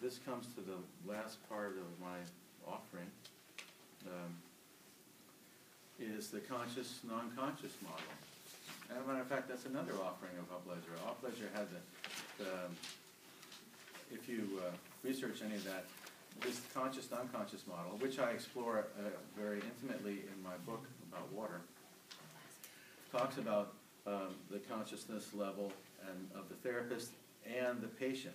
this comes to the last part of my offering, is the conscious, non-conscious model. As a matter of fact, that's another offering of Upledger. Upledger had if you research any of that, this conscious, non-conscious model, which I explore very intimately in my book about water, talks about the consciousness level and of the therapist and the patient.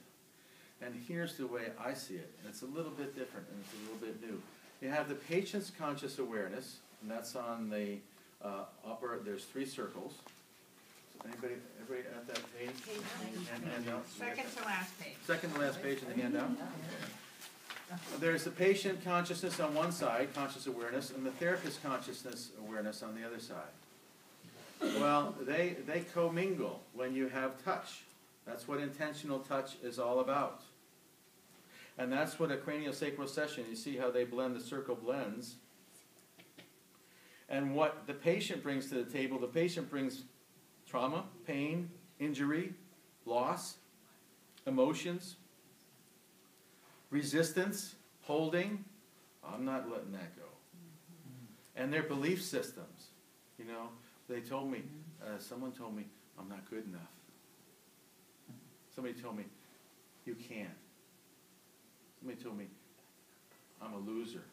And here's the way I see it, and it's a little bit different and it's a little bit new. You have the patient's conscious awareness, and that's on the upper, there's 3 circles. Everybody at that page? Handout? Second to last page. Second to last page in the handout. There's the patient consciousness on one side, conscious awareness, and the therapist consciousness awareness on the other side. Well, they commingle when you have touch. That's what intentional touch is all about. And that's what a craniosacral session, you see how they blend, the circle blends. And what the patient brings to the table, the patient brings trauma, pain, injury, loss, emotions, resistance, holding. I'm not letting that go. And their belief systems. You know, they told me, someone told me, I'm not good enough. Somebody told me, you can't. Somebody told me, I'm a loser.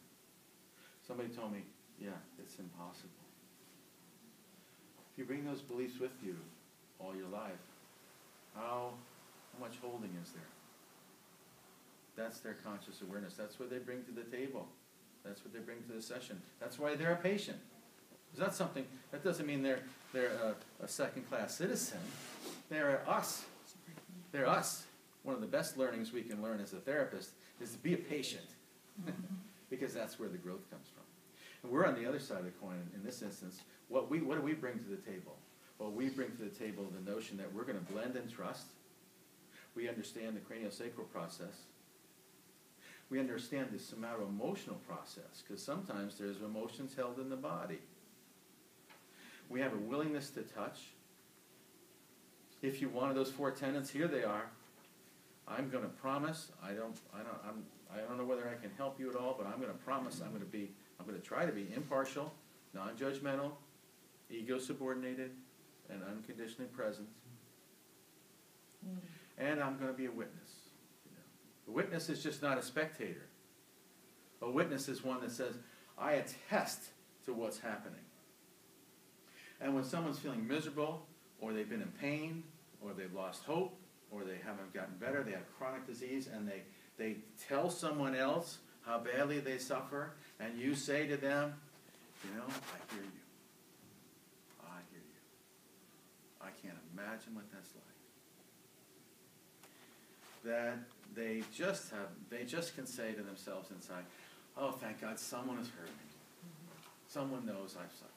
Somebody told me, yeah, it's impossible. If you bring those beliefs with you all your life, how much holding is there? That's their conscious awareness. That's what they bring to the table. That's what they bring to the session. That's why they're a patient. It's not something, that doesn't mean they're a second-class citizen. They're us. They're us. One of the best learnings we can learn as a therapist is to be a patient, because that's where the growth comes from. And we're on the other side of the coin in this instance. What do we bring to the table? Well, we bring to the table the notion that we're going to blend and trust. We understand the craniosacral process. We understand the somatoemotional process, because sometimes there's emotions held in the body. We have a willingness to touch. If you wanted those 4 tenets, here they are. I'm going to promise. I don't know whether I can help you at all, but I'm going to promise. I'm going to try to be impartial, non-judgmental, ego-subordinated, and unconditionally present. And I'm going to be a witness. A witness is just not a spectator. A witness is one that says, I attest to what's happening. And when someone's feeling miserable, or they've been in pain, or they've lost hope, or they haven't gotten better, they have chronic disease, and they tell someone else how badly they suffer, and you say to them, you know, I hear you. I hear you. I can't imagine what that's like. That they just can say to themselves inside, oh, thank God someone has heard me. Someone knows I've suffered.